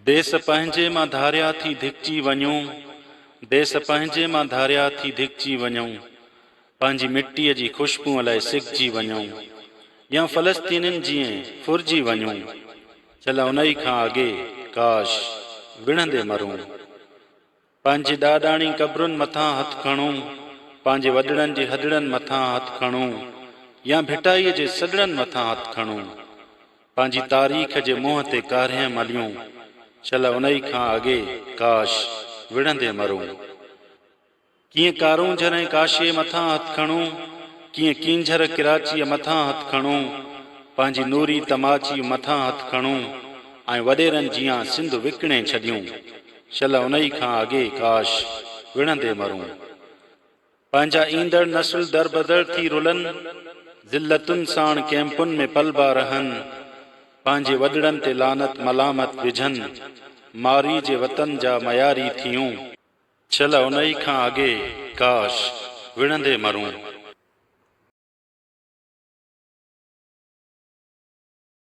देश पंहिंजे मां धारिया थी धिकजी वञूं, देश पंहिंजे मां धारिया थी धिकजी वञूं, पंहिंजी मिट्टीअ जी ख़ुशबू अलाए सिकजी वञूं, या फ़लस्तीनिन जीअं फुरजी वञूं, चल उनई खां अॻे काश विढ़ंदे मरूं। पंहिंजे ॾाॾाणी क़बरुनि मथां हथ खणूं, पंहिंजे वॾड़नि जे हदड़नि मथां हथ खणूं, या भिटाईअ जे सॾड़नि मथां हथ खणूं, पंहिंजी तारीख़ जे मुंहं ते कारियां मलियूं, चल उनई खां अॻे काश विढ़ंदे मरूं। कीअं कारूंझर ऐं काशीअ मथां हथ खणूं, कीअं कींझर किराचीअ मथां हथ खणूं, पंहिंजी नूरी तमाची मथां हथ खणूं, ऐं वॾेरनि जीअं सिंध विकिणे छॾियूं, चल उनई खां अॻे काश विढ़ंदे मरूं। पंहिंजा ईंदड़ नस्ल दर बदर थी रुलनि, ज़िल्लतुनि साण कैंपुनि में पलबा रहनि, पंहिंजे वॾड़नि ते लानत मलामत विझनि, मारी जे वतन जा मयारी थियूं, चल उनई खां अॻे काश विढ़ंदे मरूं।